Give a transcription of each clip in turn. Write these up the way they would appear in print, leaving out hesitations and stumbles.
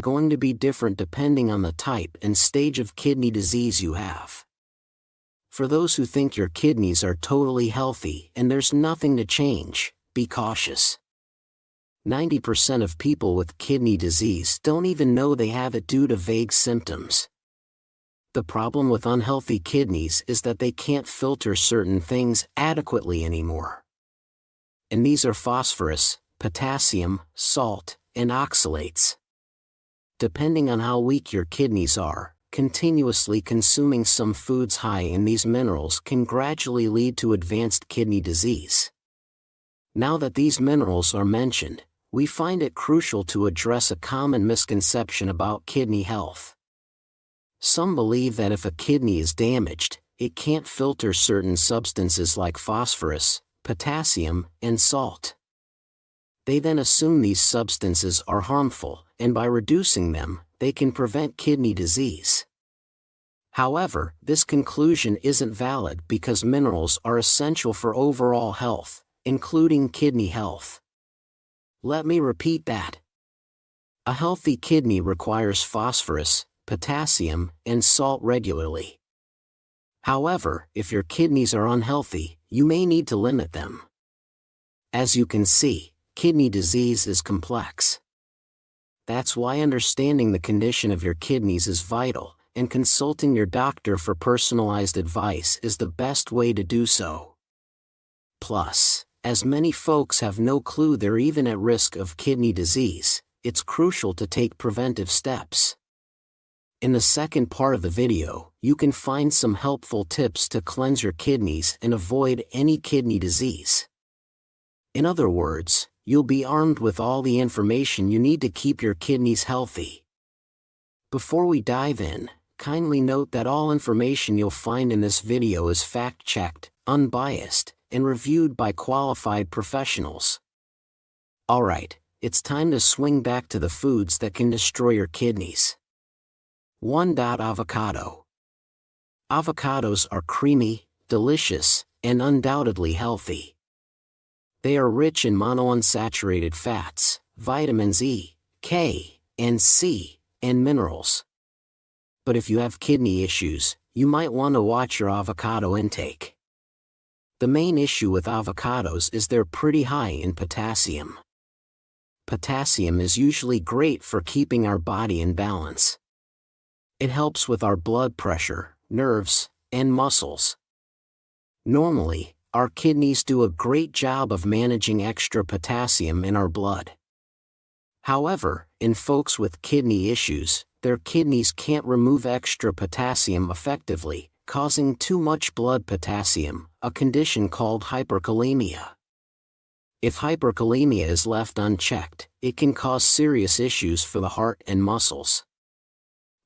going to be different depending on the type and stage of kidney disease you have. For those who think your kidneys are totally healthy and there's nothing to change, be cautious. 90% of people with kidney disease don't even know they have it due to vague symptoms. The problem with unhealthy kidneys is that they can't filter certain things adequately anymore. And these are phosphorus, potassium, salt, and oxalates. Depending on how weak your kidneys are, continuously consuming some foods high in these minerals can gradually lead to advanced kidney disease. Now that these minerals are mentioned, we find it crucial to address a common misconception about kidney health. Some believe that if a kidney is damaged, it can't filter certain substances like phosphorus, potassium, and salt. They then assume these substances are harmful, and by reducing them, they can prevent kidney disease. However, this conclusion isn't valid because minerals are essential for overall health, including kidney health. Let me repeat that. A healthy kidney requires phosphorus, potassium, and salt regularly. However, if your kidneys are unhealthy, you may need to limit them. As you can see, kidney disease is complex. That's why understanding the condition of your kidneys is vital, and consulting your doctor for personalized advice is the best way to do so. Plus, as many folks have no clue they're even at risk of kidney disease, it's crucial to take preventive steps. In the second part of the video, you can find some helpful tips to cleanse your kidneys and avoid any kidney disease. In other words, you'll be armed with all the information you need to keep your kidneys healthy. Before we dive in, kindly note that all information you'll find in this video is fact-checked, unbiased, and reviewed by qualified professionals. Alright, it's time to swing back to the foods that can destroy your kidneys. 1. Avocado. Avocados are creamy, delicious, and undoubtedly healthy. They are rich in monounsaturated fats, vitamins E, K, and C, and minerals. But if you have kidney issues, you might want to watch your avocado intake. The main issue with avocados is they're pretty high in potassium. Potassium is usually great for keeping our body in balance. It helps with our blood pressure, nerves, and muscles. Normally, our kidneys do a great job of managing extra potassium in our blood. However, in folks with kidney issues, their kidneys can't remove extra potassium effectively, causing too much blood potassium, a condition called hyperkalemia. If hyperkalemia is left unchecked, it can cause serious issues for the heart and muscles.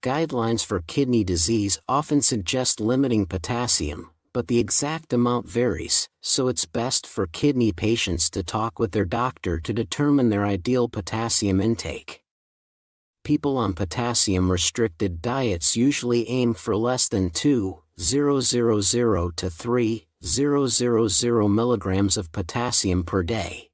Guidelines for kidney disease often suggest limiting potassium, but the exact amount varies, so it's best for kidney patients to talk with their doctor to determine their ideal potassium intake. People on potassium-restricted diets usually aim for less than 2,000 to 3,000 milligrams of potassium per day.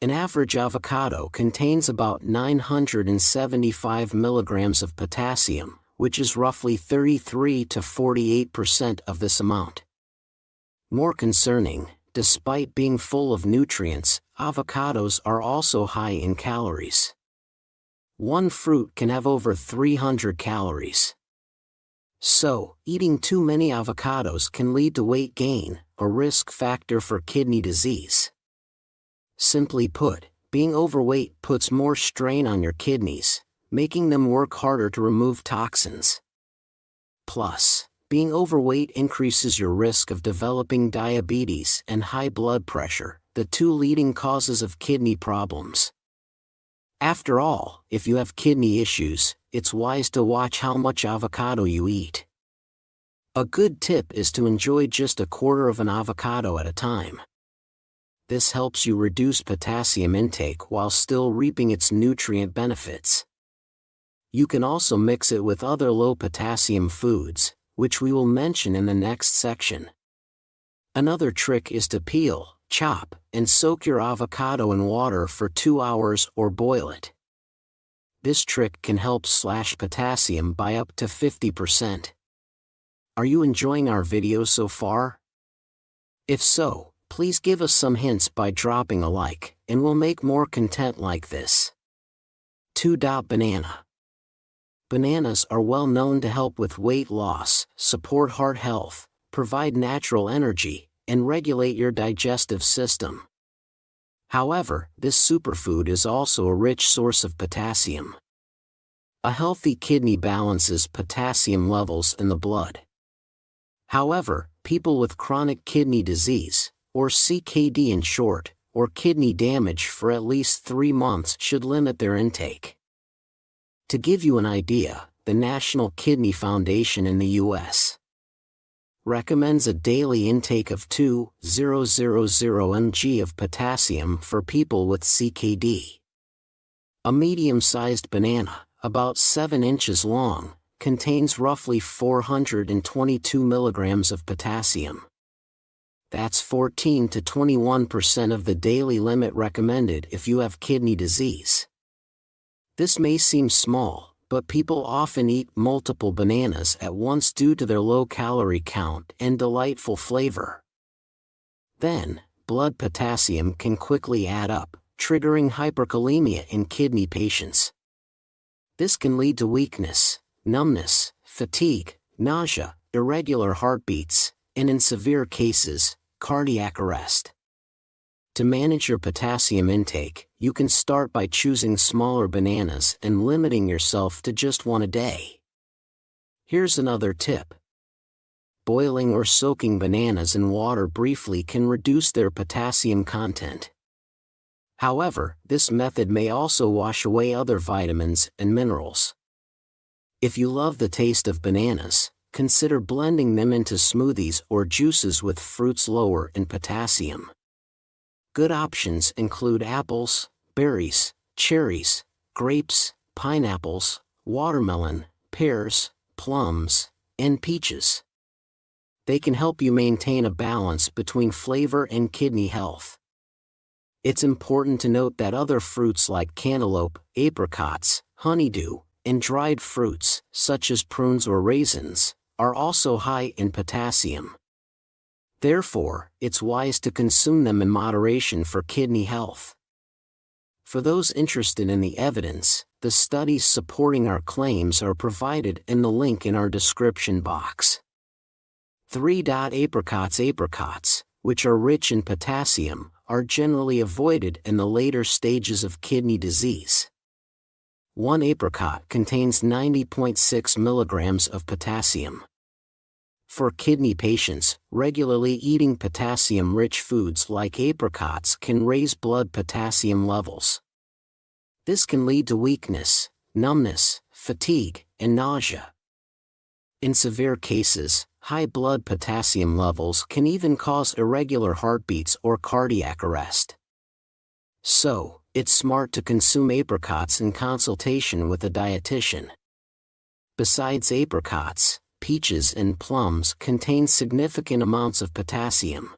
An average avocado contains about 975 milligrams of potassium, which is roughly 33 to 48% of this amount. More concerning, despite being full of nutrients, avocados are also high in calories. One fruit can have over 300 calories. So, eating too many avocados can lead to weight gain, a risk factor for kidney disease. Simply put, being overweight puts more strain on your kidneys, making them work harder to remove toxins. Plus, being overweight increases your risk of developing diabetes and high blood pressure, the two leading causes of kidney problems. After all, if you have kidney issues, it's wise to watch how much avocado you eat. A good tip is to enjoy just a quarter of an avocado at a time. This helps you reduce potassium intake while still reaping its nutrient benefits. You can also mix it with other low-potassium foods, which we will mention in the next section. Another trick is to peel, chop, and soak your avocado in water for 2 hours or boil it. this trick can help slash potassium by up to 50%. Are you enjoying our videos so far? If so, please give us some hints by dropping a like, and we'll make more content like this. 2. Banana. Bananas are well known to help with weight loss, support heart health, provide natural energy, and regulate your digestive system. However, this superfood is also a rich source of potassium. A healthy kidney balances potassium levels in the blood. However, people with chronic kidney disease, or CKD in short, or kidney damage for at least 3 months should limit their intake. To give you an idea, the National Kidney Foundation in the U.S. recommends a daily intake of 2,000 mg of potassium for people with CKD. A medium-sized banana, about 7 inches long, contains roughly 422 milligrams of potassium. That's 14 to 21% of the daily limit recommended if you have kidney disease. This may seem small, but people often eat multiple bananas at once due to their low calorie count and delightful flavor. Then, blood potassium can quickly add up, triggering hyperkalemia in kidney patients. This can lead to weakness, numbness, fatigue, nausea, irregular heartbeats, and in severe cases, cardiac arrest. To manage your potassium intake, you can start by choosing smaller bananas and limiting yourself to just one a day. Here's another tip. Boiling or soaking bananas in water briefly can reduce their potassium content. However, this method may also wash away other vitamins and minerals. If you love the taste of bananas, consider blending them into smoothies or juices with fruits lower in potassium. Good options include apples, berries, cherries, grapes, pineapples, watermelon, pears, plums, and peaches. They can help you maintain a balance between flavor and kidney health. It's important to note that other fruits like cantaloupe, apricots, honeydew, and dried fruits, such as prunes or raisins, are also high in potassium. Therefore, it's wise to consume them in moderation for kidney health. For those interested in the evidence, the studies supporting our claims are provided in the link in our description box. 3. Apricots, which are rich in potassium, are generally avoided in the later stages of kidney disease. 1 apricot contains 90.6 milligrams of potassium. For kidney patients, regularly eating potassium-rich foods like apricots can raise blood potassium levels. This can lead to weakness, numbness, fatigue, and nausea. In severe cases, high blood potassium levels can even cause irregular heartbeats or cardiac arrest. So, it's smart to consume apricots in consultation with a dietitian. Besides apricots, peaches and plums contain significant amounts of potassium.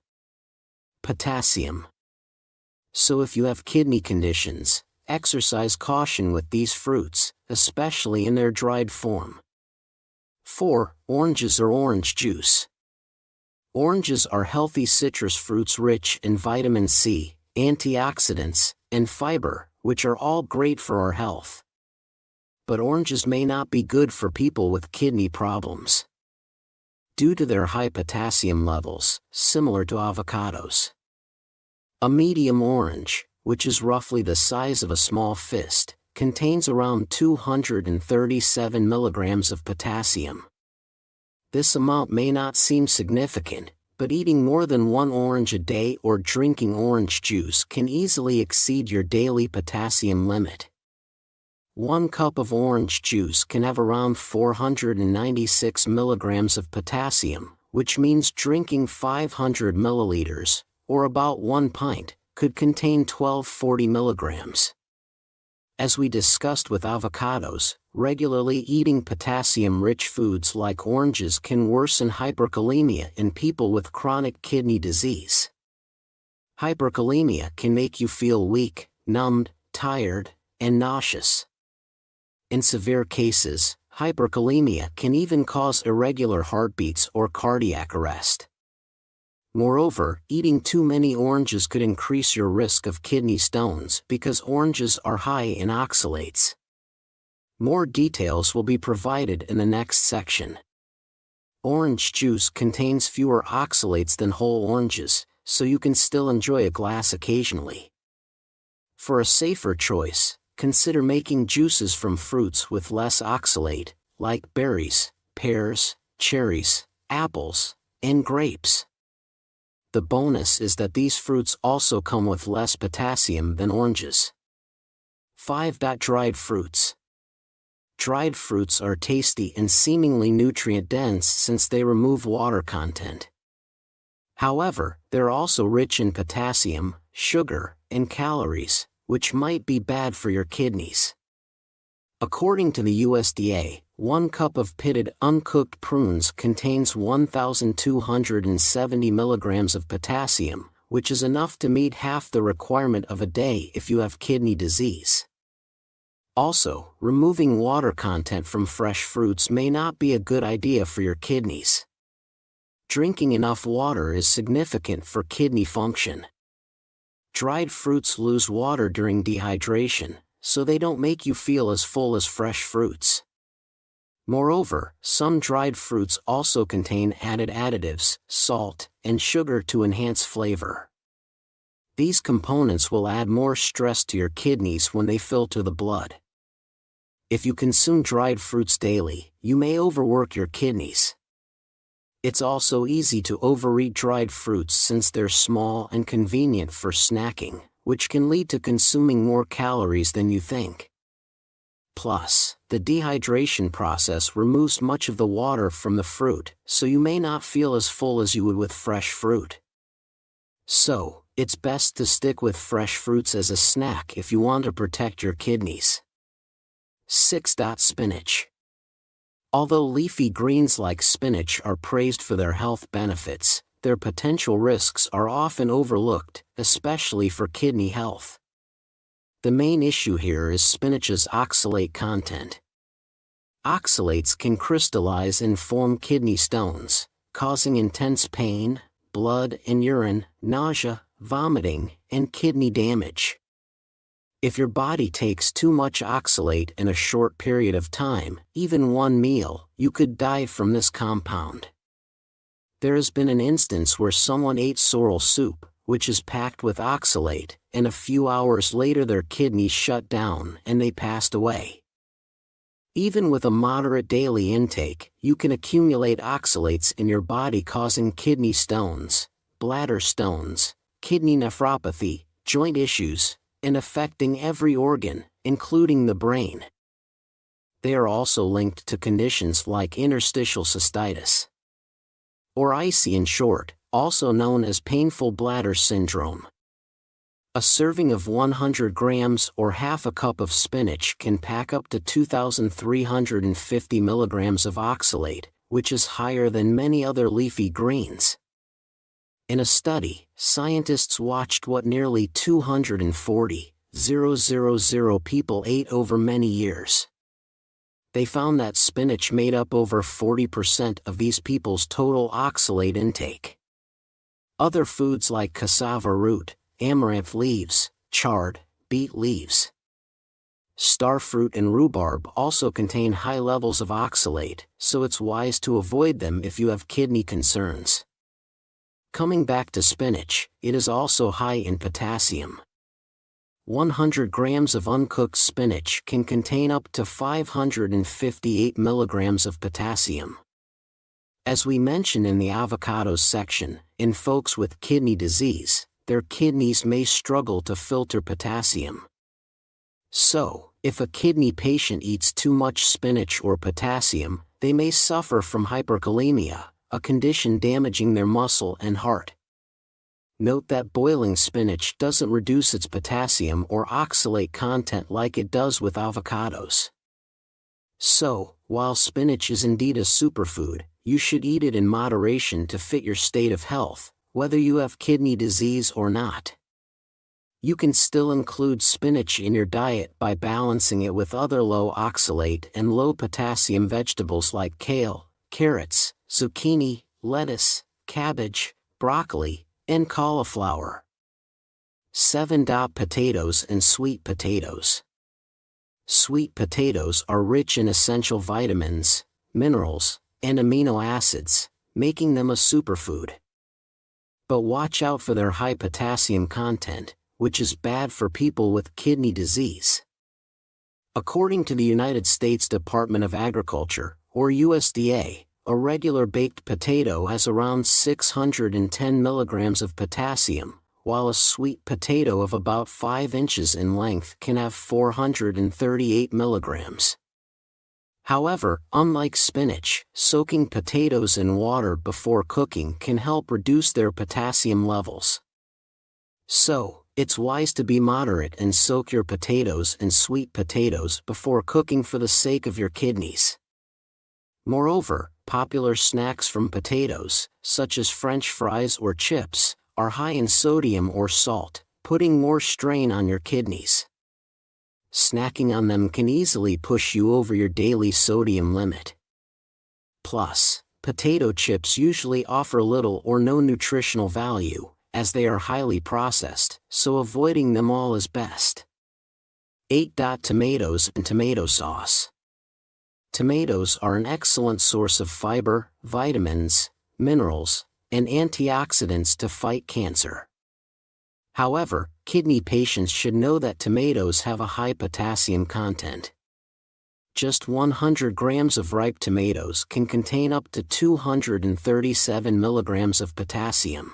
So if you have kidney conditions, exercise caution with these fruits, especially in their dried form. 4. Oranges or orange juice. Oranges are healthy citrus fruits rich in vitamin C, antioxidants, and fiber, which are all great for our health. But oranges may not be good for people with kidney problems. Due to their high potassium levels, similar to avocados. A medium orange, which is roughly the size of a small fist, contains around 237 milligrams of potassium. This amount may not seem significant, but eating more than 1 orange a day or drinking orange juice can easily exceed your daily potassium limit. 1 cup of orange juice can have around 496 milligrams of potassium, which means drinking 500 milliliters, or about 1 pint, could contain 1240 milligrams. As we discussed with avocados, regularly eating potassium-rich foods like oranges can worsen hyperkalemia in people with chronic kidney disease. Hyperkalemia can make you feel weak, numbed, tired, and nauseous. In severe cases, hyperkalemia can even cause irregular heartbeats or cardiac arrest. Moreover, eating too many oranges could increase your risk of kidney stones because oranges are high in oxalates. More details will be provided in the next section. Orange juice contains fewer oxalates than whole oranges, so you can still enjoy a glass occasionally. For a safer choice, consider making juices from fruits with less oxalate, like berries, pears, cherries, apples, and grapes. The bonus is that these fruits also come with less potassium than oranges. 5. Dried fruits. Dried fruits are tasty and seemingly nutrient-dense since they remove water content. However, they're also rich in potassium, sugar, and calories, which might be bad for your kidneys. According to the USDA, 1 cup of pitted uncooked prunes contains 1,270 milligrams of potassium, which is enough to meet half the requirement of a day if you have kidney disease. Also, removing water content from fresh fruits may not be a good idea for your kidneys. Drinking enough water is significant for kidney function. Dried fruits lose water during dehydration, so they don't make you feel as full as fresh fruits. Moreover, some dried fruits also contain added additives, salt, and sugar to enhance flavor. These components will add more stress to your kidneys when they filter the blood. If you consume dried fruits daily, you may overwork your kidneys. It's also easy to overeat dried fruits since they're small and convenient for snacking, which can lead to consuming more calories than you think. Plus, the dehydration process removes much of the water from the fruit, so you may not feel as full as you would with fresh fruit. So, it's best to stick with fresh fruits as a snack if you want to protect your kidneys. 6. Spinach. Although leafy greens like spinach are praised for their health benefits, their potential risks are often overlooked, especially for kidney health. The main issue here is spinach's oxalate content. Oxalates can crystallize and form kidney stones, causing intense pain, blood and urine, nausea, vomiting, and kidney damage. If your body takes too much oxalate in a short period of time, even one meal, you could die from this compound. There has been an instance where someone ate sorrel soup, which is packed with oxalate, and a few hours later their kidneys shut down and they passed away. Even with a moderate daily intake, you can accumulate oxalates in your body causing kidney stones, bladder stones, kidney nephropathy, joint issues, and affecting every organ, including the brain. They are also linked to conditions like interstitial cystitis, or ICE in short, also known as painful bladder syndrome. A serving of 100 grams or half a cup of spinach can pack up to 2,350 milligrams of oxalate, which is higher than many other leafy greens. In a study, scientists watched what nearly 240,000 people ate over many years. They found that spinach made up over 40% of these people's total oxalate intake. Other foods like cassava root, amaranth leaves, chard, beet leaves, starfruit and rhubarb also contain high levels of oxalate, so it's wise to avoid them if you have kidney concerns. Coming back to spinach, it is also high in potassium. 100 grams of uncooked spinach can contain up to 558 milligrams of potassium. As we mentioned in the avocados section, in folks with kidney disease, their kidneys may struggle to filter potassium. So, if a kidney patient eats too much spinach or potassium, they may suffer from hyperkalemia, a condition damaging their muscle and heart. Note that boiling spinach doesn't reduce its potassium or oxalate content like it does with avocados. So, while spinach is indeed a superfood, you should eat it in moderation to fit your state of health, whether you have kidney disease or not. You can still include spinach in your diet by balancing it with other low oxalate and low potassium vegetables like kale, carrots, zucchini, lettuce, cabbage, broccoli, and cauliflower. 7. Potatoes and sweet potatoes. Sweet potatoes are rich in essential vitamins, minerals, and amino acids, making them a superfood. But watch out for their high potassium content, which is bad for people with kidney disease. According to the United States Department of Agriculture, or USDA, a regular baked potato has around 610 milligrams of potassium, while a sweet potato of about 5 inches in length can have 438 milligrams. However, unlike spinach, soaking potatoes in water before cooking can help reduce their potassium levels. So, it's wise to be moderate and soak your potatoes and sweet potatoes before cooking for the sake of your kidneys. Moreover, popular snacks from potatoes, such as French fries or chips, are high in sodium or salt, putting more strain on your kidneys. Snacking on them can easily push you over your daily sodium limit. Plus, potato chips usually offer little or no nutritional value, as they are highly processed, so avoiding them all is best. 8. Tomatoes and tomato sauce. Tomatoes are an excellent source of fiber, vitamins, minerals, and antioxidants to fight cancer. However, kidney patients should know that tomatoes have a high potassium content. Just 100 grams of ripe tomatoes can contain up to 237 milligrams of potassium.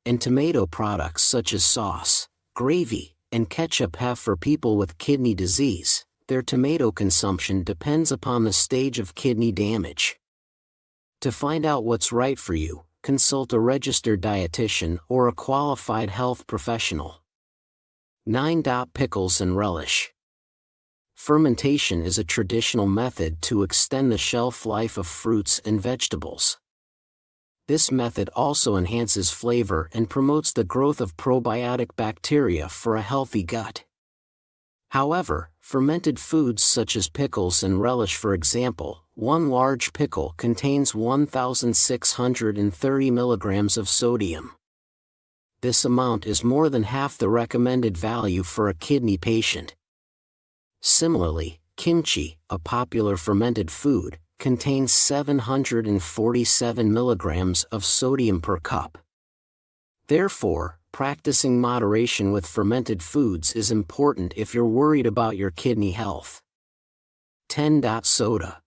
And tomato products such as sauce, gravy, and ketchup have for people with kidney disease. Their tomato consumption depends upon the stage of kidney damage. To find out what's right for you, consult a registered dietitian or a qualified health professional. 9. Pickles and relish. Fermentation is a traditional method to extend the shelf life of fruits and vegetables. This method also enhances flavor and promotes the growth of probiotic bacteria for a healthy gut. However, fermented foods such as pickles and relish, for example, one large pickle contains 1,630 milligrams of sodium. This amount is more than half the recommended value for a kidney patient. Similarly, kimchi, a popular fermented food, contains 747 milligrams of sodium per cup. Therefore, practicing moderation with fermented foods is important if you're worried about your kidney health. 10. Soda.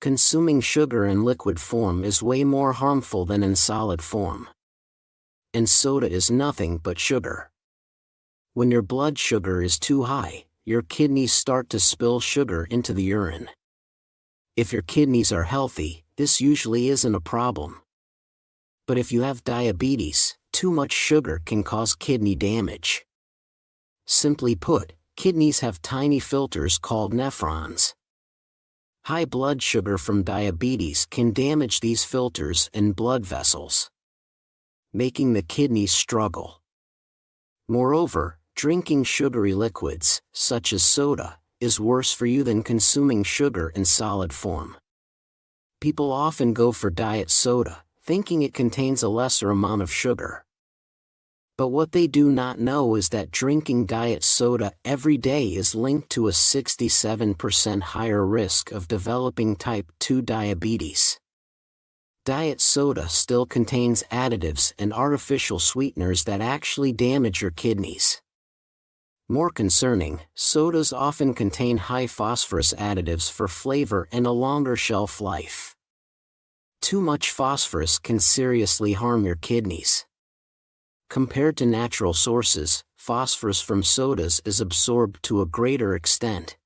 Consuming sugar in liquid form is way more harmful than in solid form. And soda is nothing but sugar. When your blood sugar is too high, your kidneys start to spill sugar into the urine. If your kidneys are healthy, this usually isn't a problem. But if you have diabetes, too much sugar can cause kidney damage. Simply put, kidneys have tiny filters called nephrons. High blood sugar from diabetes can damage these filters and blood vessels, making the kidneys struggle. Moreover, drinking sugary liquids, such as soda, is worse for you than consuming sugar in solid form. People often go for diet soda, thinking it contains a lesser amount of sugar. But what they do not know is that drinking diet soda every day is linked to a 67% higher risk of developing type 2 diabetes. Diet soda still contains additives and artificial sweeteners that actually damage your kidneys. More concerning, sodas often contain high phosphorus additives for flavor and a longer shelf life. Too much phosphorus can seriously harm your kidneys. Compared to natural sources, phosphorus from sodas is absorbed to a greater extent.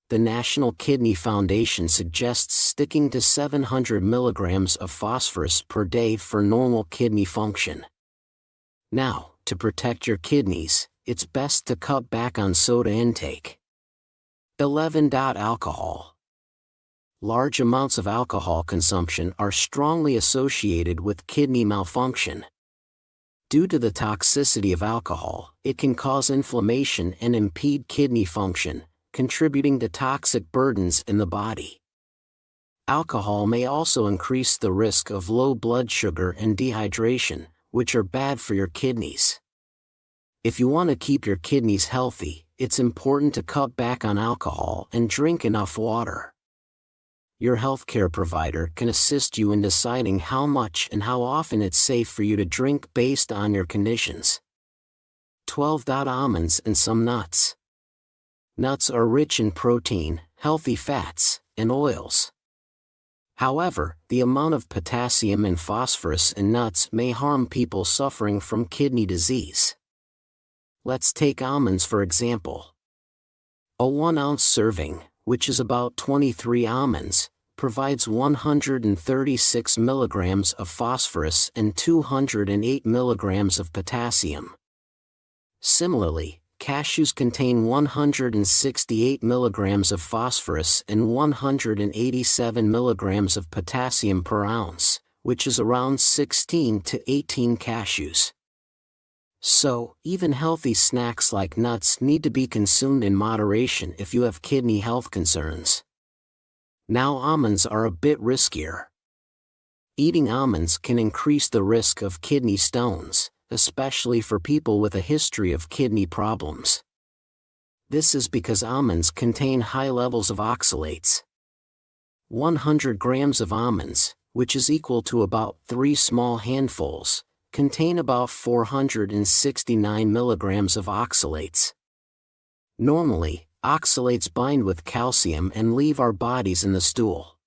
The National Kidney Foundation suggests sticking to 700 milligrams of phosphorus per day for normal kidney function. Now, to protect your kidneys, it's best to cut back on soda intake. 11. Alcohol. Large amounts of alcohol consumption are strongly associated with kidney malfunction. Due to the toxicity of alcohol, it can cause inflammation and impede kidney function, contributing to toxic burdens in the body. Alcohol may also increase the risk of low blood sugar and dehydration, which are bad for your kidneys. If you want to keep your kidneys healthy, it's important to cut back on alcohol and drink enough water. Your healthcare provider can assist you in deciding how much and how often it's safe for you to drink based on your conditions. 12. Almonds and some nuts. Nuts are rich in protein, healthy fats, and oils. However, the amount of potassium and phosphorus in nuts may harm people suffering from kidney disease. Let's take almonds for example. A 1-ounce serving, which is about 23 almonds, provides 136 milligrams of phosphorus and 208 milligrams of potassium. Similarly, cashews contain 168 milligrams of phosphorus and 187 milligrams of potassium per ounce, which is around 16 to 18 cashews. So, even healthy snacks like nuts need to be consumed in moderation if you have kidney health concerns. Now almonds are a bit riskier. Eating almonds can increase the risk of kidney stones, especially for people with a history of kidney problems. This is because almonds contain high levels of oxalates. 100 grams of almonds, which is equal to about 3 small handfuls, contain about 469 milligrams of oxalates. Normally, oxalates bind with calcium and leave our bodies in the stool.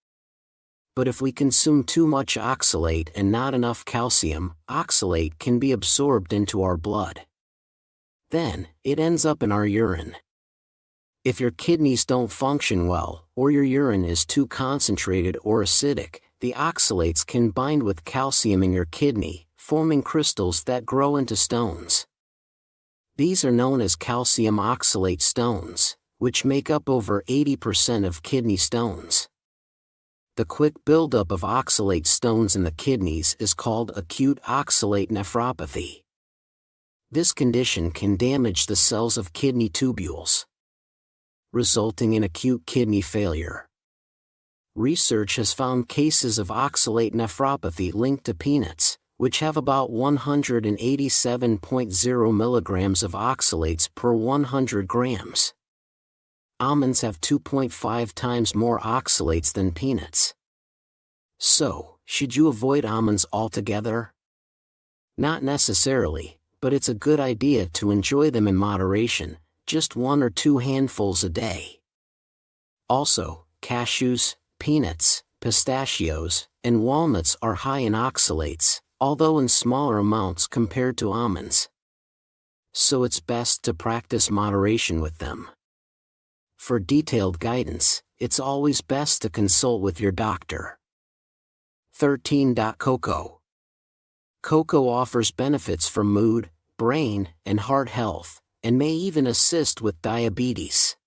But if we consume too much oxalate and not enough calcium, oxalate can be absorbed into our blood. Then, it ends up in our urine. If your kidneys don't function well, or your urine is too concentrated or acidic, the oxalates can bind with calcium in your kidney, forming crystals that grow into stones. These are known as calcium oxalate stones, which make up over 80% of kidney stones. The quick buildup of oxalate stones in the kidneys is called acute oxalate nephropathy. This condition can damage the cells of kidney tubules, resulting in acute kidney failure. Research has found cases of oxalate nephropathy linked to peanuts, which have about 187.0 milligrams of oxalates per 100 grams. Almonds have 2.5 times more oxalates than peanuts. So, should you avoid almonds altogether? Not necessarily, but it's a good idea to enjoy them in moderation, just 1 or 2 handfuls a day. Also, cashews, peanuts, pistachios, and walnuts are high in oxalates, although in smaller amounts compared to almonds. So it's best to practice moderation with them. For detailed guidance, it's always best to consult with your doctor. 13. Cocoa. Cocoa offers benefits for mood, brain, and heart health, and may even assist with diabetes.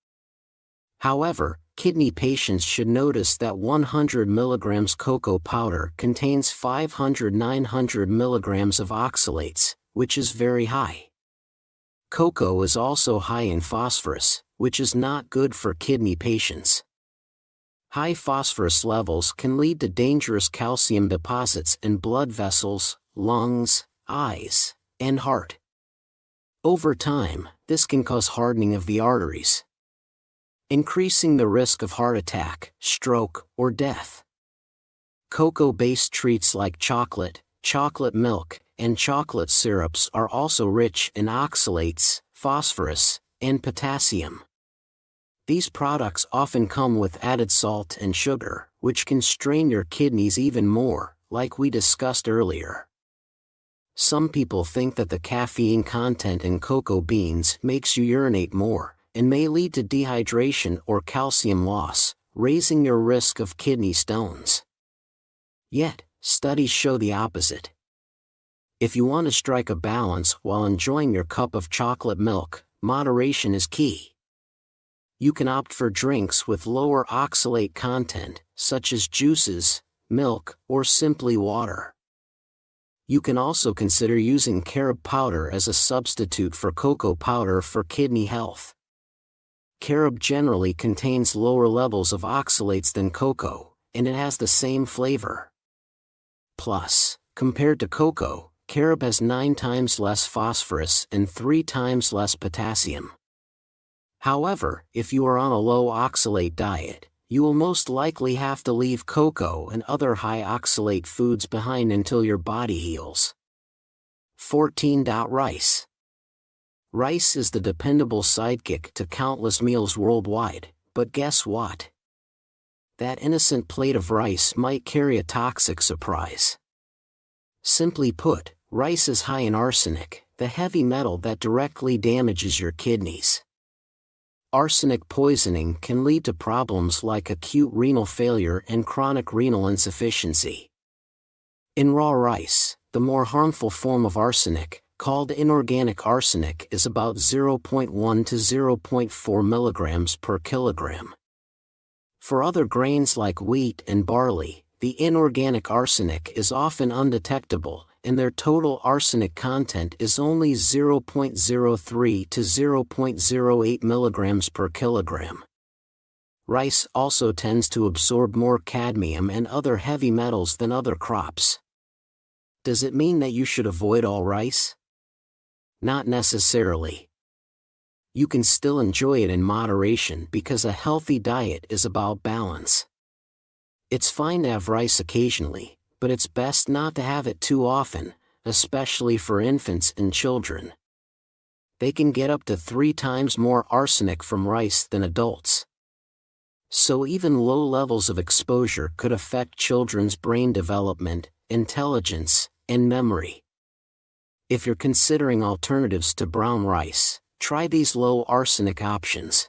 However, kidney patients should notice that 100 mg cocoa powder contains 500–900 mg of oxalates, which is very high. Cocoa is also high in phosphorus, which is not good for kidney patients. High phosphorus levels can lead to dangerous calcium deposits in blood vessels, lungs, eyes, and heart. Over time, this can cause hardening of the arteries, increasing the risk of heart attack, stroke, or death. Cocoa-based treats like chocolate, chocolate milk, and chocolate syrups are also rich in oxalates, phosphorus, and potassium. These products often come with added salt and sugar, which can strain your kidneys even more, like we discussed earlier. Some people think that the caffeine content in cocoa beans makes you urinate more, and may lead to dehydration or calcium loss, raising your risk of kidney stones. Yet, studies show the opposite. If you want to strike a balance while enjoying your cup of chocolate milk, moderation is key. You can opt for drinks with lower oxalate content, such as juices, milk, or simply water. You can also consider using carob powder as a substitute for cocoa powder for kidney health. Carob generally contains lower levels of oxalates than cocoa, and it has the same flavor. Plus, compared to cocoa, carob has 9 times less phosphorus and 3 times less potassium. However, if you are on a low oxalate diet, you will most likely have to leave cocoa and other high oxalate foods behind until your body heals. 14. Rice. Rice is the dependable sidekick to countless meals worldwide, but guess what? That innocent plate of rice might carry a toxic surprise. Simply put, rice is high in arsenic, the heavy metal that directly damages your kidneys. Arsenic poisoning can lead to problems like acute renal failure and chronic renal insufficiency. In raw rice, the more harmful form of arsenic, called inorganic arsenic, is about 0.1 to 0.4 milligrams per kilogram. For other grains like wheat and barley, the inorganic arsenic is often undetectable, and their total arsenic content is only 0.03 to 0.08 milligrams per kilogram. Rice also tends to absorb more cadmium and other heavy metals than other crops. Does it mean that you should avoid all rice? Not necessarily. You can still enjoy it in moderation because a healthy diet is about balance. It's fine to have rice occasionally, but it's best not to have it too often, especially for infants and children. They can get up to 3 times more arsenic from rice than adults. So even low levels of exposure could affect children's brain development, intelligence, and memory. If you're considering alternatives to brown rice, try these low arsenic options: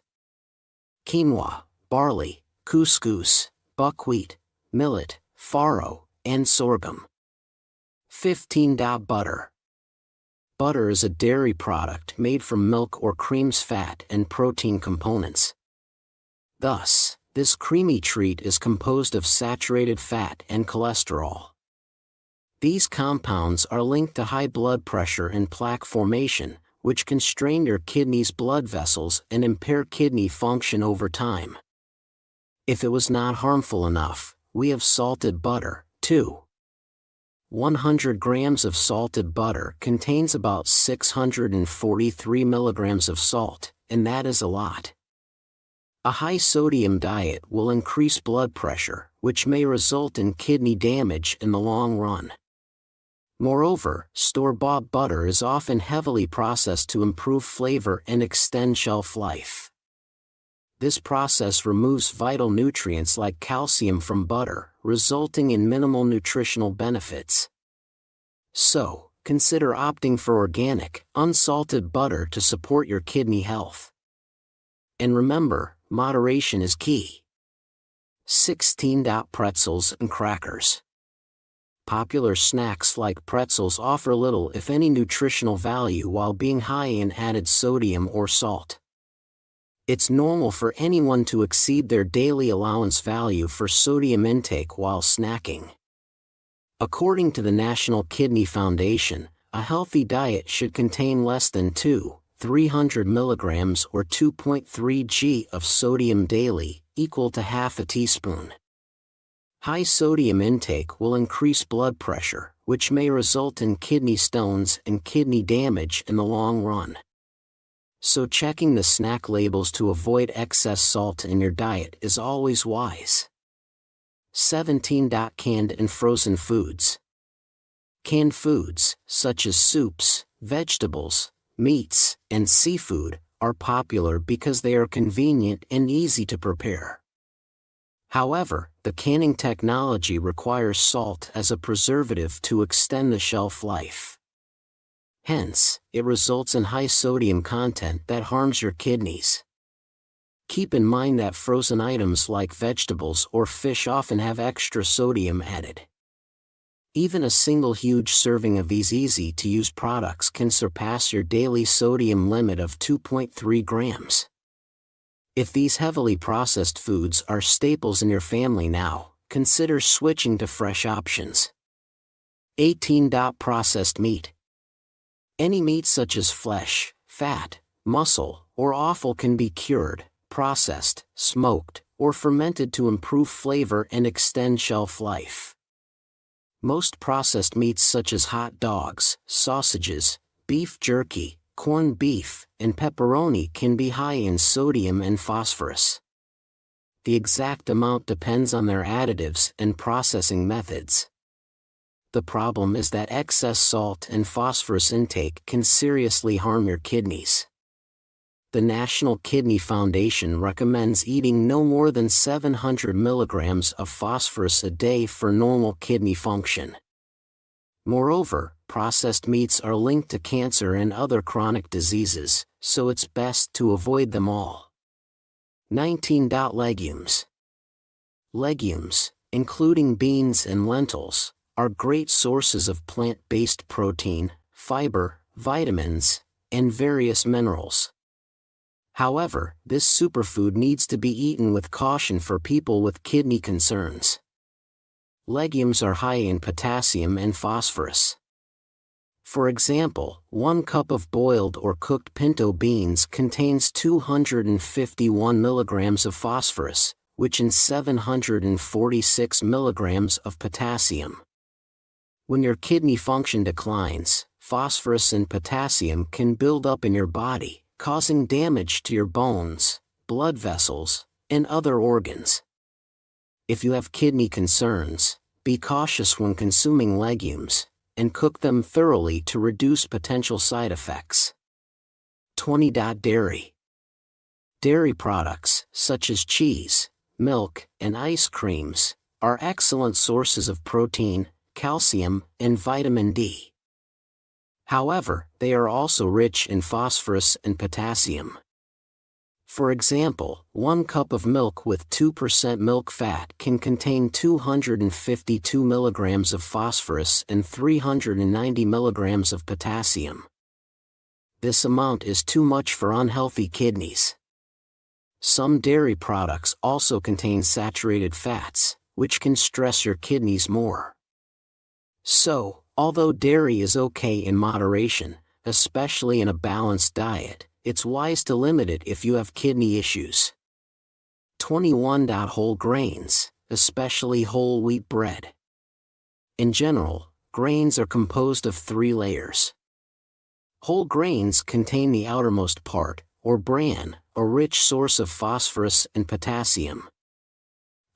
quinoa, barley, couscous, buckwheat, millet, farro, and sorghum. 15. Butter. Butter is a dairy product made from milk or cream's fat and protein components. Thus, this creamy treat is composed of saturated fat and cholesterol. These compounds are linked to high blood pressure and plaque formation, which can strain your kidneys' blood vessels and impair kidney function over time. If it was not harmful enough, we have salted butter, too. 100 grams of salted butter contains about 643 milligrams of salt, and that is a lot. A high sodium diet will increase blood pressure, which may result in kidney damage in the long run. Moreover, store-bought butter is often heavily processed to improve flavor and extend shelf life. This process removes vital nutrients like calcium from butter, resulting in minimal nutritional benefits. So, consider opting for organic, unsalted butter to support your kidney health. And remember, moderation is key. 16. Pretzels and crackers. Popular snacks like pretzels offer little if any nutritional value while being high in added sodium or salt. It's normal for anyone to exceed their daily allowance value for sodium intake while snacking. According to the National Kidney Foundation, a healthy diet should contain less than 300 milligrams or 2.3 g of sodium daily, equal to half a teaspoon. High sodium intake will increase blood pressure, which may result in kidney stones and kidney damage in the long run. So checking the snack labels to avoid excess salt in your diet is always wise. 17. Canned and frozen foods. Canned foods, such as soups, vegetables, meats, and seafood, are popular because they are convenient and easy to prepare. However, the canning technology requires salt as a preservative to extend the shelf life. Hence, it results in high sodium content that harms your kidneys. Keep in mind that frozen items like vegetables or fish often have extra sodium added. Even a single huge serving of these easy-to-use products can surpass your daily sodium limit of 2.3 grams. If these heavily processed foods are staples in your family now, consider switching to fresh options. 18. Processed meat. Any meat such as flesh, fat, muscle, or offal can be cured, processed, smoked, or fermented to improve flavor and extend shelf life. Most processed meats such as hot dogs, sausages, beef jerky, corned beef, and pepperoni can be high in sodium and phosphorus. The exact amount depends on their additives and processing methods. The problem is that excess salt and phosphorus intake can seriously harm your kidneys. The National Kidney Foundation recommends eating no more than 700 milligrams of phosphorus a day for normal kidney function. Moreover, processed meats are linked to cancer and other chronic diseases, so it's best to avoid them all. 19. Legumes. Legumes, including beans and lentils, are great sources of plant-based protein, fiber, vitamins, and various minerals. However, this superfood needs to be eaten with caution for people with kidney concerns. Legumes are high in potassium and phosphorus. For example, 1 cup of boiled or cooked pinto beans contains 251 milligrams of phosphorus, which is 746 milligrams of potassium. When your kidney function declines, phosphorus and potassium can build up in your body, causing damage to your bones, blood vessels, and other organs. If you have kidney concerns, be cautious when consuming legumes, and cook them thoroughly to reduce potential side effects. 20. Dairy. Dairy products, such as cheese, milk, and ice creams, are excellent sources of protein, calcium, and vitamin D. However, they are also rich in phosphorus and potassium. For example, 1 cup of milk with 2% milk fat can contain 252 milligrams of phosphorus and 390 milligrams of potassium. This amount is too much for unhealthy kidneys. Some dairy products also contain saturated fats, which can stress your kidneys more. So, although dairy is okay in moderation, especially in a balanced diet, it's wise to limit it if you have kidney issues. 21. Whole grains, especially whole wheat bread. In general, grains are composed of 3 layers. Whole grains contain the outermost part, or bran, a rich source of phosphorus and potassium.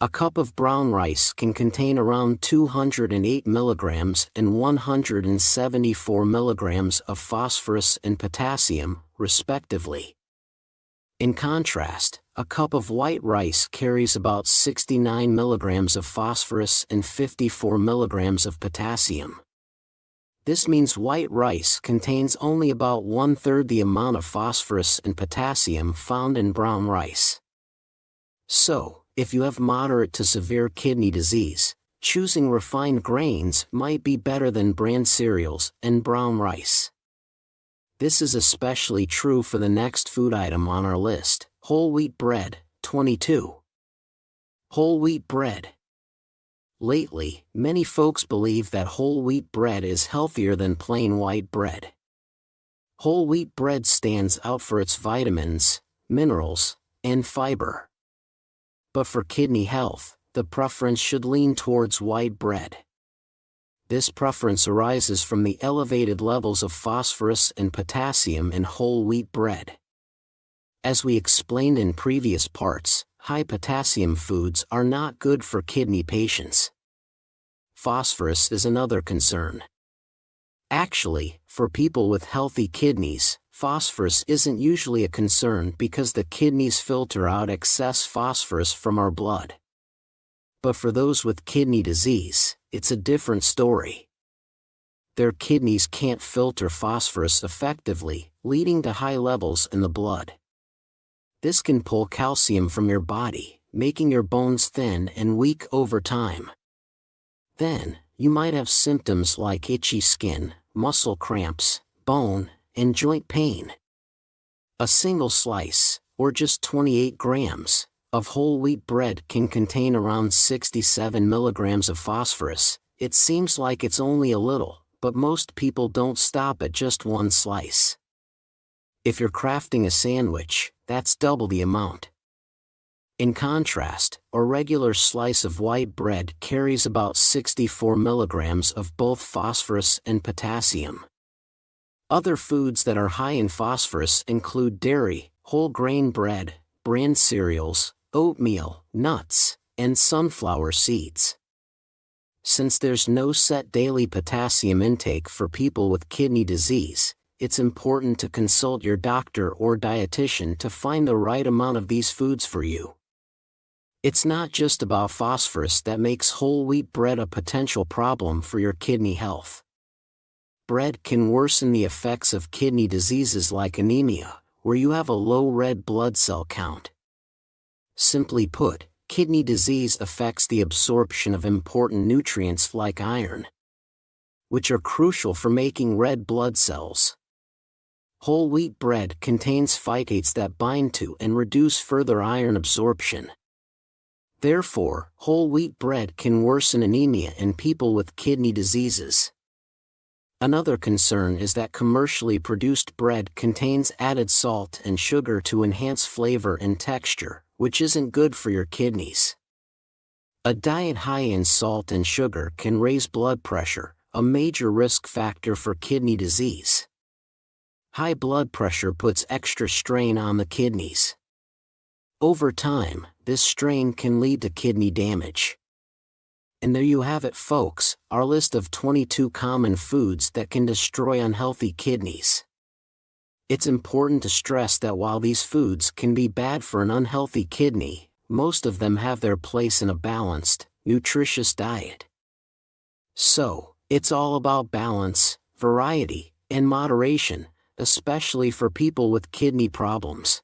A cup of brown rice can contain around 208 milligrams and 174 milligrams of phosphorus and potassium, respectively. In contrast, a cup of white rice carries about 69 milligrams of phosphorus and 54 milligrams of potassium. This means white rice contains only about 1/3 the amount of phosphorus and potassium found in brown rice. So, if you have moderate to severe kidney disease, choosing refined grains might be better than bran cereals and brown rice. This is especially true for the next food item on our list, whole wheat bread. 22. Whole wheat bread. Lately, many folks believe that whole wheat bread is healthier than plain white bread. Whole wheat bread stands out for its vitamins, minerals, and fiber. But for kidney health, the preference should lean towards white bread. This preference arises from the elevated levels of phosphorus and potassium in whole wheat bread. As we explained in previous parts, high potassium foods are not good for kidney patients. Phosphorus is another concern. Actually, for people with healthy kidneys, phosphorus isn't usually a concern because the kidneys filter out excess phosphorus from our blood. But for those with kidney disease, it's a different story. Their kidneys can't filter phosphorus effectively, leading to high levels in the blood. This can pull calcium from your body, making your bones thin and weak over time. Then, you might have symptoms like itchy skin, muscle cramps, bone, and joint pain. A single slice, or just 28 grams, of whole wheat bread can contain around 67 milligrams of phosphorus, It seems like it's only a little, but most people don't stop at just one slice. If you're crafting a sandwich, that's double the amount. In contrast, a regular slice of white bread carries about 64 milligrams of both phosphorus and potassium. Other foods that are high in phosphorus include dairy, whole grain bread, bran cereals, oatmeal, nuts, and sunflower seeds. Since there's no set daily potassium intake for people with kidney disease, it's important to consult your doctor or dietitian to find the right amount of these foods for you. It's not just about phosphorus that makes whole wheat bread a potential problem for your kidney health. Bread can worsen the effects of kidney diseases like anemia, where you have a low red blood cell count. Simply put, kidney disease affects the absorption of important nutrients like iron, which are crucial for making red blood cells. Whole wheat bread contains phytates that bind to and reduce further iron absorption. Therefore, whole wheat bread can worsen anemia in people with kidney diseases. Another concern is that commercially produced bread contains added salt and sugar to enhance flavor and texture, which isn't good for your kidneys. A diet high in salt and sugar can raise blood pressure, a major risk factor for kidney disease. High blood pressure puts extra strain on the kidneys. Over time, this strain can lead to kidney damage. And there you have it, folks, our list of 22 common foods that can destroy unhealthy kidneys. It's important to stress that while these foods can be bad for an unhealthy kidney, most of them have their place in a balanced, nutritious diet. So, it's all about balance, variety, and moderation, especially for people with kidney problems.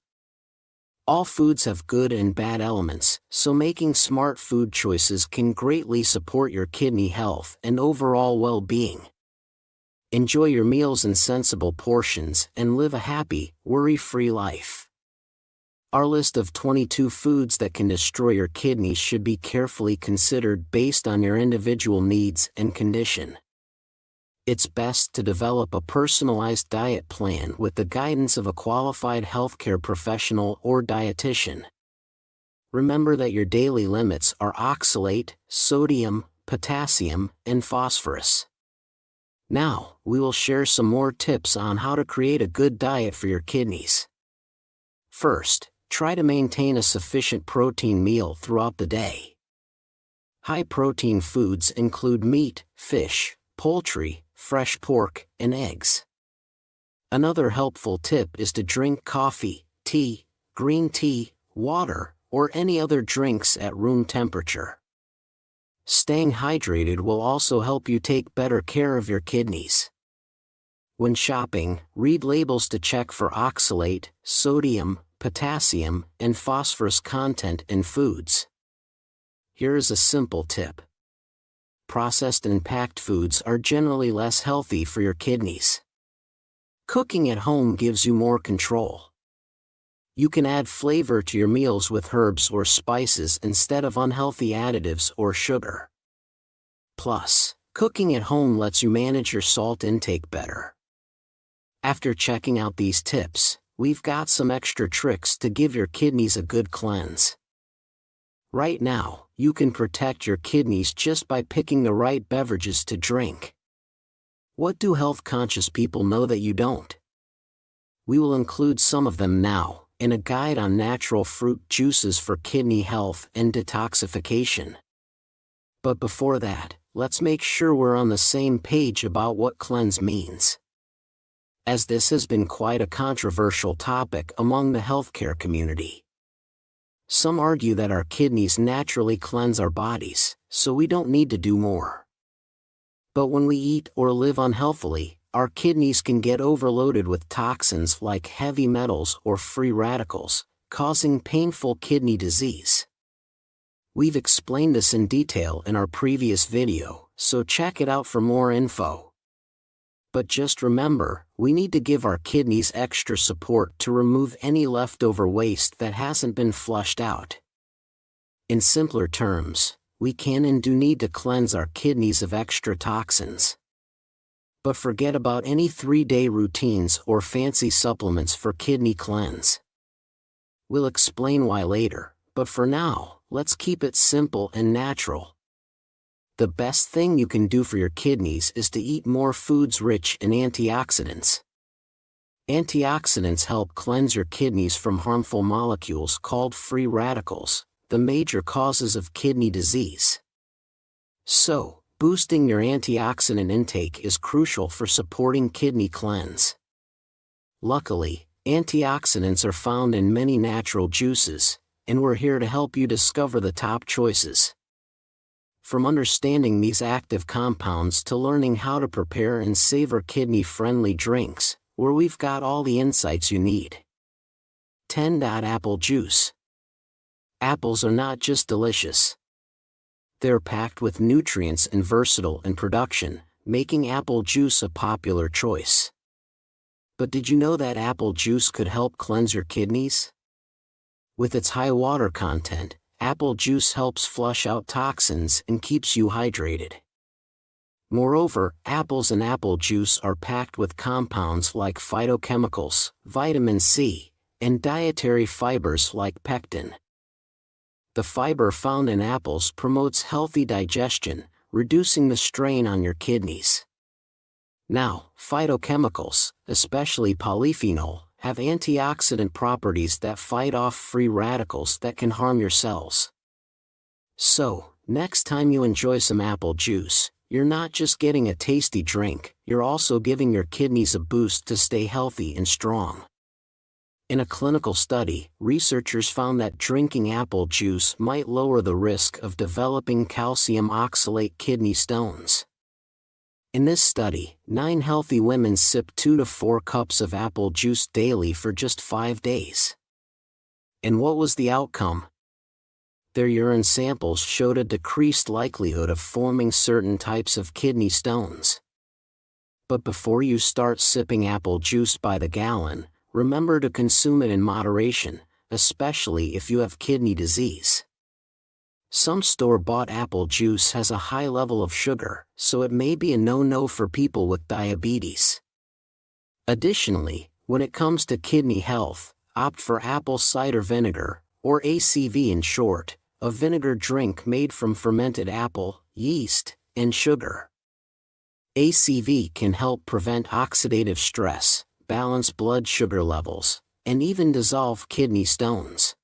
All foods have good and bad elements, so making smart food choices can greatly support your kidney health and overall well-being. Enjoy your meals in sensible portions and live a happy, worry-free life. Our list of 22 foods that can destroy your kidneys should be carefully considered based on your individual needs and condition. It's best to develop a personalized diet plan with the guidance of a qualified healthcare professional or dietitian. Remember that your daily limits are oxalate, sodium, potassium, and phosphorus. Now, we will share some more tips on how to create a good diet for your kidneys. First, try to maintain a sufficient protein meal throughout the day. High-protein foods include meat, fish, poultry, fresh pork, and eggs. Another helpful tip is to drink coffee, tea, green tea, water, or any other drinks at room temperature. Staying hydrated will also help you take better care of your kidneys. When shopping, read labels to check for oxalate, sodium, potassium, and phosphorus content in foods. Here is a simple tip. Processed and packed foods are generally less healthy for your kidneys. Cooking at home gives you more control. You can add flavor to your meals with herbs or spices instead of unhealthy additives or sugar. Plus, cooking at home lets you manage your salt intake better. After checking out these tips, we've got some extra tricks to give your kidneys a good cleanse. Right now, you can protect your kidneys just by picking the right beverages to drink. What do health-conscious people know that you don't? We will include some of them now, in a guide on natural fruit juices for kidney health and detoxification. But before that, let's make sure we're on the same page about what cleanse means. As this has been quite a controversial topic among the healthcare community. Some argue that our kidneys naturally cleanse our bodies, so we don't need to do more. But when we eat or live unhealthily, our kidneys can get overloaded with toxins like heavy metals or free radicals, causing painful kidney disease. We've explained this in detail in our previous video, so check it out for more info. But just remember, we need to give our kidneys extra support to remove any leftover waste that hasn't been flushed out. In simpler terms, we can and do need to cleanse our kidneys of extra toxins. But forget about any 3-day routines or fancy supplements for kidney cleanse. We'll explain why later, but for now, let's keep it simple and natural. The best thing you can do for your kidneys is to eat more foods rich in antioxidants. Antioxidants help cleanse your kidneys from harmful molecules called free radicals, the major causes of kidney disease. So, boosting your antioxidant intake is crucial for supporting kidney cleanse. Luckily, antioxidants are found in many natural juices, and we're here to help you discover the top choices. From understanding these active compounds to learning how to prepare and savor kidney-friendly drinks, where we've got all the insights you need. 10. Apple juice. Apples are not just delicious. They're packed with nutrients and versatile in production, making apple juice a popular choice. But did you know that apple juice could help cleanse your kidneys? With its high water content, apple juice helps flush out toxins and keeps you hydrated. Moreover, apples and apple juice are packed with compounds like phytochemicals, vitamin C, and dietary fibers like pectin. The fiber found in apples promotes healthy digestion, reducing the strain on your kidneys. Now, phytochemicals, especially polyphenol, have antioxidant properties that fight off free radicals that can harm your cells. So, next time you enjoy some apple juice, you're not just getting a tasty drink, you're also giving your kidneys a boost to stay healthy and strong. In a clinical study, researchers found that drinking apple juice might lower the risk of developing calcium oxalate kidney stones. In this study, 9 healthy women sipped 2 to 4 cups of apple juice daily for just 5 days. And what was the outcome? Their urine samples showed a decreased likelihood of forming certain types of kidney stones. But before you start sipping apple juice by the gallon, remember to consume it in moderation, especially if you have kidney disease. Some store-bought apple juice has a high level of sugar, so it may be a no-no for people with diabetes. Additionally, when it comes to kidney health, opt for apple cider vinegar, or ACV in short, a vinegar drink made from fermented apple, yeast, and sugar. ACV can help prevent oxidative stress, balance blood sugar levels, and even dissolve kidney stones.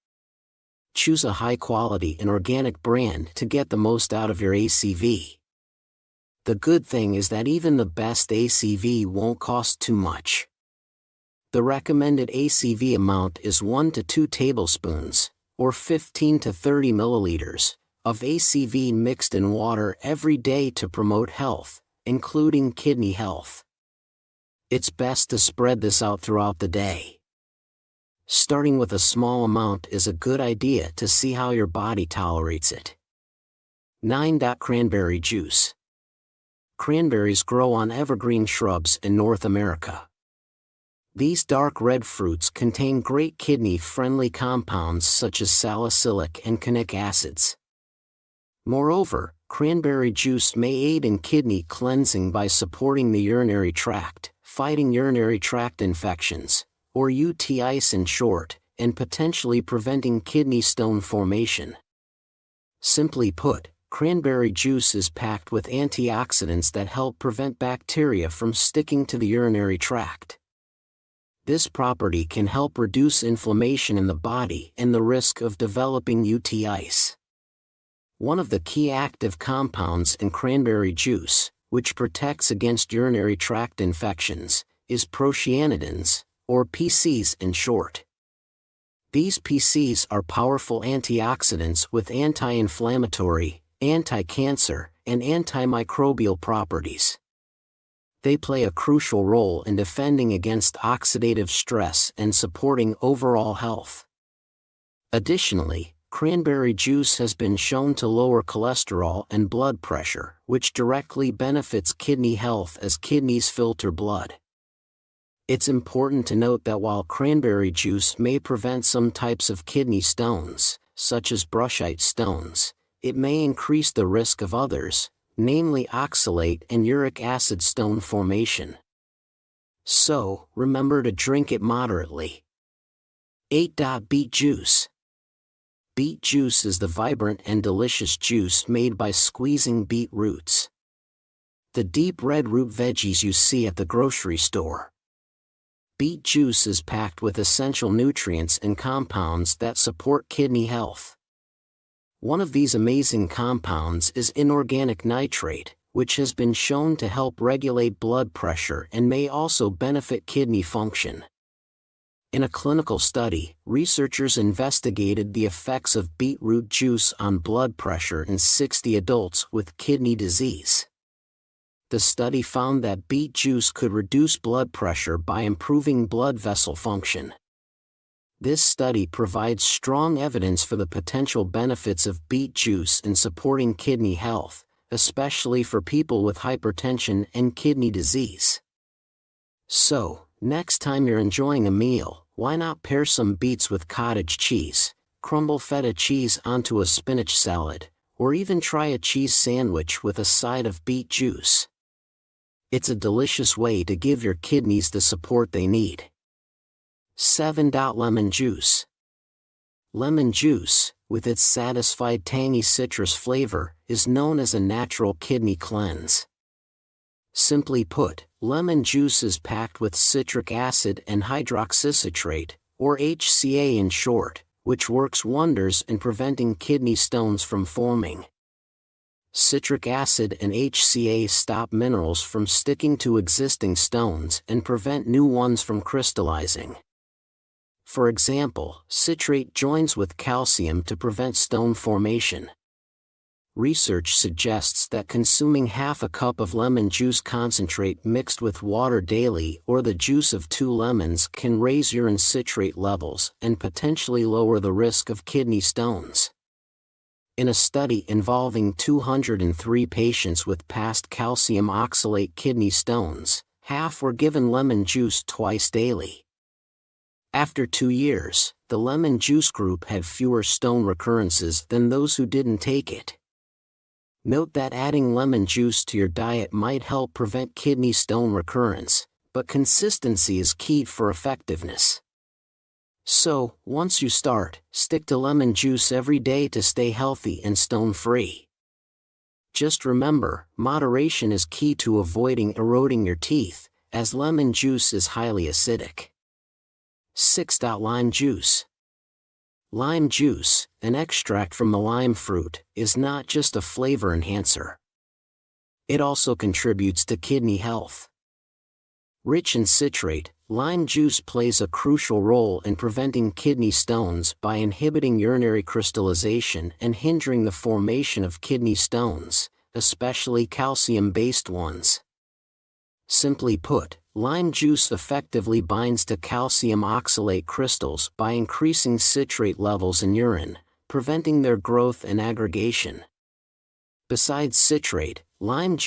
Choose a high-quality and organic brand to get the most out of your ACV. The good thing is that even the best ACV won't cost too much. The recommended ACV amount is 1 to 2 tablespoons, or 15 to 30 milliliters, of ACV mixed in water every day to promote health, including kidney health. It's best to spread this out throughout the day. Starting with a small amount is a good idea to see how your body tolerates it. 9. Cranberry juice. Cranberries grow on evergreen shrubs in North America. These dark red fruits contain great kidney-friendly compounds such as salicylic and conic acids. Moreover, cranberry juice may aid in kidney cleansing by supporting the urinary tract, fighting urinary tract infections, or UTIs in short, and potentially preventing kidney stone formation. Simply put, cranberry juice is packed with antioxidants that help prevent bacteria from sticking to the urinary tract. This property can help reduce inflammation in the body and the risk of developing UTIs. One of the key active compounds in cranberry juice, which protects against urinary tract infections, is procyanidins, or PCs in short. These PCs are powerful antioxidants with anti-inflammatory, anti-cancer, and antimicrobial properties. They play a crucial role in defending against oxidative stress and supporting overall health. Additionally, cranberry juice has been shown to lower cholesterol and blood pressure, which directly benefits kidney health as kidneys filter blood. It's important to note that while cranberry juice may prevent some types of kidney stones, such as brushite stones, it may increase the risk of others, namely oxalate and uric acid stone formation. So, remember to drink it moderately. 8. Beet juice. Beet juice is the vibrant and delicious juice made by squeezing beet roots. The deep red root veggies you see at the grocery store. Beet juice is packed with essential nutrients and compounds that support kidney health. One of these amazing compounds is inorganic nitrate, which has been shown to help regulate blood pressure and may also benefit kidney function. In a clinical study, researchers investigated the effects of beetroot juice on blood pressure in 60 adults with kidney disease. The study found that beet juice could reduce blood pressure by improving blood vessel function. This study provides strong evidence for the potential benefits of beet juice in supporting kidney health, especially for people with hypertension and kidney disease. So, next time you're enjoying a meal, why not pair some beets with cottage cheese, crumble feta cheese onto a spinach salad, or even try a cheese sandwich with a side of beet juice? It's a delicious way to give your kidneys the support they need. 7. Lemon juice. Lemon juice, with its satisfied tangy citrus flavor, is known as a natural kidney cleanse. Simply put, lemon juice is packed with citric acid and hydroxycitrate, or HCA in short, which works wonders in preventing kidney stones from forming. Citric acid and HCA stop minerals from sticking to existing stones and prevent new ones from crystallizing. For example, citrate joins with calcium to prevent stone formation. Research suggests that consuming half a cup of lemon juice concentrate mixed with water daily or the juice of 2 lemons can raise urine citrate levels and potentially lower the risk of kidney stones. In a study involving 203 patients with past calcium oxalate kidney stones, half were given lemon juice twice daily. After 2 years, the lemon juice group had fewer stone recurrences than those who didn't take it. Note that adding lemon juice to your diet might help prevent kidney stone recurrence, but consistency is key for effectiveness. So, once you start, stick to lemon juice every day to stay healthy and stone-free. Just remember, moderation is key to avoiding eroding your teeth, as lemon juice is highly acidic. 6. Lime juice. Lime juice, an extract from the lime fruit, is not just a flavor enhancer. It also contributes to kidney health. Rich in citrate, lime juice plays a crucial role in preventing kidney stones by inhibiting urinary crystallization and hindering the formation of kidney stones, especially calcium-based ones. Simply put, lime juice effectively binds to calcium oxalate crystals by increasing citrate levels in urine, preventing their growth and aggregation. Besides citrate, lime juice